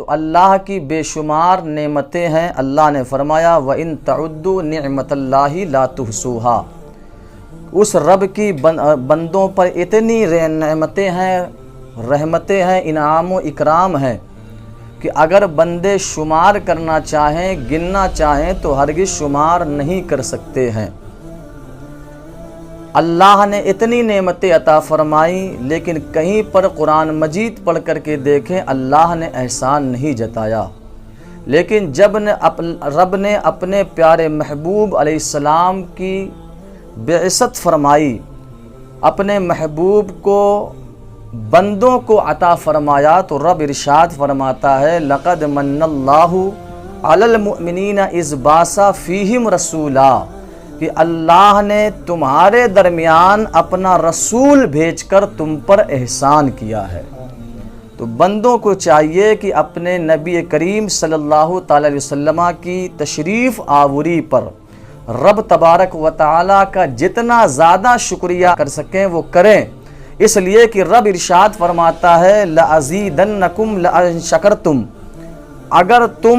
تو اللہ کی بے شمار نعمتیں ہیں۔ اللہ نے فرمایا وَإِن تَعُدُّوا نِعْمَةَ اللَّهِ لَا تُحْصُوهَا، اس رب کی بندوں پر اتنی نعمتیں ہیں، رحمتیں ہیں، انعام و اکرام ہیں کہ اگر بندے شمار کرنا چاہیں، گننا چاہیں تو ہرگز شمار نہیں کر سکتے ہیں۔ اللہ نے اتنی نعمتیں عطا فرمائی، لیکن کہیں پر قرآن مجید پڑھ کر کے دیکھیں اللہ نے احسان نہیں جتایا۔ لیکن جب رب نے اپنے پیارے محبوب علیہ السلام کی بعثت فرمائی، اپنے محبوب کو بندوں کو عطا فرمایا، تو رب ارشاد فرماتا ہے لَقَدْ مَنَّ اللَّهُ عَلَى الْمُؤْمِنِينَ إِذْ بَعَثَ فِيهِمْ رَسُولًا، کہ اللہ نے تمہارے درمیان اپنا رسول بھیج کر تم پر احسان کیا ہے۔ تو بندوں کو چاہیے کہ اپنے نبی کریم صلی اللہ تعالی علیہ وسلم کی تشریف آوری پر رب تبارک و تعالی کا جتنا زیادہ شکریہ کر سکیں وہ کریں، اس لیے کہ رب ارشاد فرماتا ہے لَأَزِيدَنَّكُمْ لَأَن شَكَرْتُمْ، اگر تم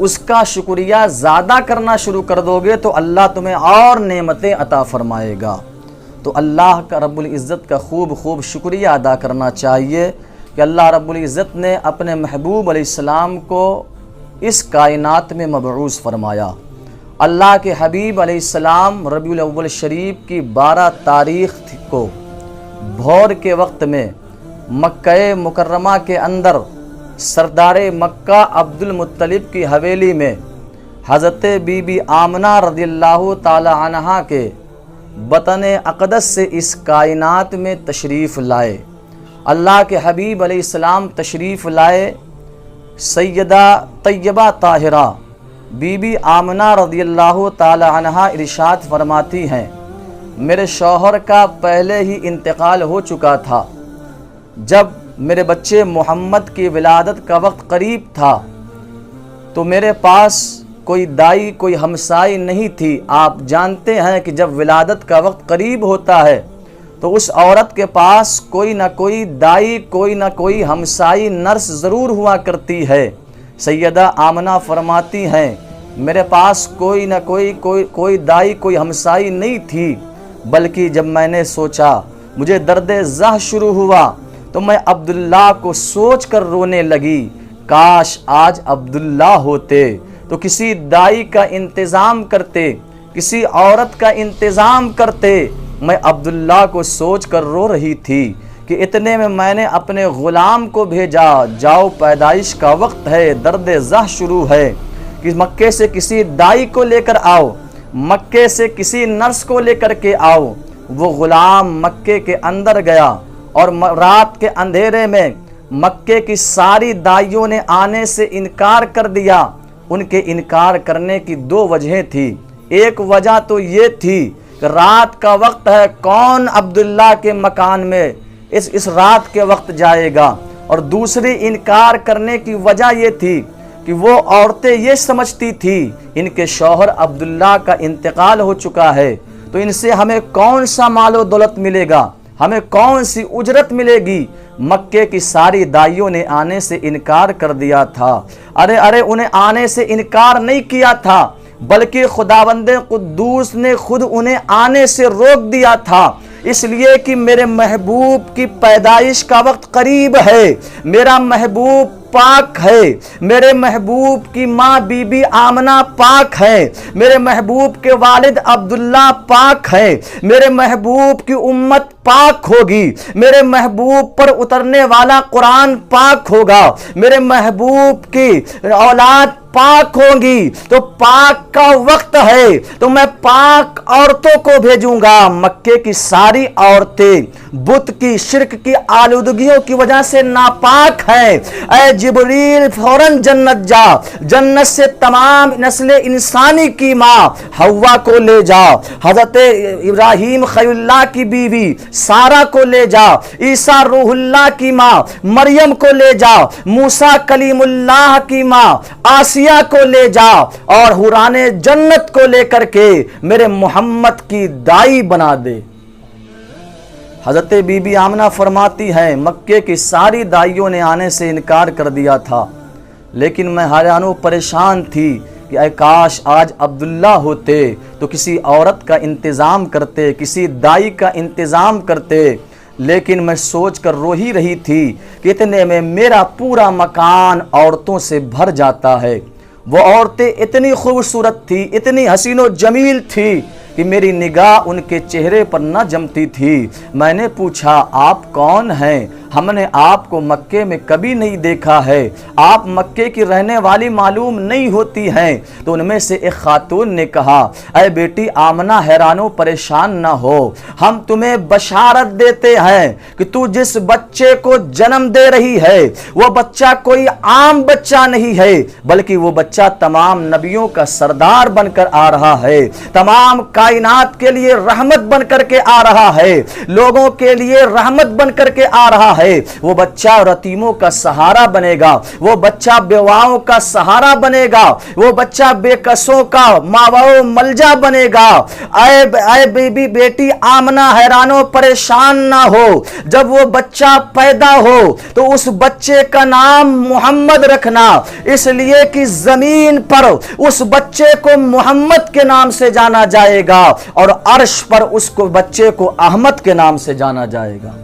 اس کا شکریہ زیادہ کرنا شروع کر دو گے تو اللہ تمہیں اور نعمتیں عطا فرمائے گا۔ تو اللہ کا رب العزت کا خوب شکریہ ادا کرنا چاہیے کہ اللہ رب العزت نے اپنے محبوب علیہ السلام کو اس کائنات میں مبعوث فرمایا۔ اللہ کے حبیب علیہ السلام ربیع الاول شریف کی 12 تاریخ کو بھور کے وقت میں مکہ مکرمہ کے اندر سردار مکہ عبد المطلب کی حویلی میں حضرت بی بی آمنہ رضی اللہ تعالی عنہا کے بطن اقدس سے اس کائنات میں تشریف لائے۔ اللہ کے حبیب علیہ السلام تشریف لائے، سیدہ طیبہ طاہرہ بی بی آمنہ رضی اللہ تعالی عنہا ارشاد فرماتی ہیں میرے شوہر کا پہلے ہی انتقال ہو چکا تھا۔ جب میرے بچے محمد کی ولادت کا وقت قریب تھا تو میرے پاس کوئی دائی، کوئی ہمسائی نہیں تھی۔ آپ جانتے ہیں کہ جب ولادت کا وقت قریب ہوتا ہے تو اس عورت کے پاس کوئی نہ کوئی دائی، کوئی نہ کوئی ہمسائی نرس ضرور ہوا کرتی ہے۔ سیدہ آمنہ فرماتی ہیں میرے پاس کوئی نہ کوئی دائی، کوئی ہمسائی نہیں تھی، بلکہ جب میں نے سوچا، مجھے درد زہ شروع ہوا تو میں عبداللہ کو سوچ کر رونے لگی، کاش آج عبداللہ ہوتے تو کسی دائی کا انتظام کرتے، کسی عورت کا انتظام کرتے۔ میں عبداللہ کو سوچ کر رو رہی تھی کہ اتنے میں نے اپنے غلام کو بھیجا، جاؤ پیدائش کا وقت ہے، درد زہ شروع ہے، کہ مکے سے کسی دائی کو لے کر آؤ، مکے سے کسی نرس کو لے کر کے آؤ۔ وہ غلام مکے کے اندر گیا اور رات کے اندھیرے میں مکے کی ساری دائیوں نے آنے سے انکار کر دیا۔ ان کے انکار کرنے کی 2 وجہیں تھی۔ ایک وجہ تو یہ تھی کہ رات کا وقت ہے، کون عبداللہ کے مکان میں اس رات کے وقت جائے گا، اور دوسری انکار کرنے کی وجہ یہ تھی کہ وہ عورتیں یہ سمجھتی تھی ان کے شوہر عبداللہ کا انتقال ہو چکا ہے تو ان سے ہمیں کون سا مال و دولت ملے گا، ہمیں کون سی اجرت ملے گی۔ مکے کی ساری دائیوں نے آنے سے انکار کر دیا تھا۔ ارے انہیں آنے سے انکار نہیں کیا تھا، بلکہ خداوند قدوس نے خود انہیں آنے سے روک دیا تھا، اس لیے کہ میرے محبوب کی پیدائش کا وقت قریب ہے، میرا محبوب پاک ہے، میرے محبوب کی ماں بی بی آمنہ پاک ہے، میرے محبوب کے والد عبداللہ پاک ہے، میرے محبوب کی امت پاک ہوگی، میرے محبوب پر اترنے والا قرآن پاک ہوگا، میرے محبوب کی اولاد پاک ہوں گی، تو پاک کا وقت ہے تو میں پاک عورتوں کو بھیجوں گا۔ مکے کی ساری عورتیں بت کی، شرک کی آلودگیوں کی وجہ سے ناپاک ہیں، اے جبریل فوراً جنت جا، جنت سے تمام نسل انسانی کی ماں حوا کو لے جا، حضرت ابراہیم خلیل اللہ کی بیوی سارہ کو لے جا، عیسیٰ روح اللہ کی ماں مریم کو لے جا، موسیٰ کلیم اللہ کی ماں آسیہ کو لے جا، اور حوران جنت کو لے کر کے میرے محمد کی دائی بنا دے۔ حضرت بی بی آمنہ فرماتی ہیں مکے کی ساری دائیوں نے آنے سے انکار کر دیا تھا، لیکن میں حیران و پریشان تھی کہ اے کاش آج عبداللہ ہوتے تو کسی عورت کا انتظام کرتے، کسی دائی کا انتظام کرتے، لیکن میں سوچ کر رو ہی رہی تھی کہ اتنے میں میرا پورا مکان عورتوں سے بھر جاتا ہے۔ وہ عورتیں اتنی خوبصورت تھی، اتنی حسین و جمیل تھی کہ میری نگاہ ان کے چہرے پر نہ جمتی تھی۔ میں نے پوچھا آپ کون ہیں؟ ہم نے آپ کو مکے میں کبھی نہیں دیکھا ہے، آپ مکے کی رہنے والی معلوم نہیں ہوتی ہیں۔ تو ان میں سے ایک خاتون نے کہا اے بیٹی آمنہ حیران و پریشان نہ ہو، ہم تمہیں بشارت دیتے ہیں کہ تو جس بچے کو جنم دے رہی ہے وہ بچہ کوئی عام بچہ نہیں ہے، بلکہ وہ بچہ تمام نبیوں کا سردار بن کر آ رہا ہے، تمام کائنات کے لیے رحمت بن کر کے آ رہا ہے، لوگوں کے لیے رحمت بن کر کے آ رہا ہے۔ وہ بچہ یتیموں کا سہارا بنے گا، وہ بچہ بیواؤں کا سہارا بنے گا، وہ بچہ بے کسوں کا ماوا و ملجا بنے گا۔ اے بی بی بیٹی آمنہ حیران و پریشان نہ ہو، جب وہ بچہ پیدا ہو تو اس بچے کا نام محمد رکھنا، اس لیے کہ زمین پر اس بچے کو محمد کے نام سے جانا جائے گا اور عرش پر اس کو بچے کو احمد کے نام سے جانا جائے گا۔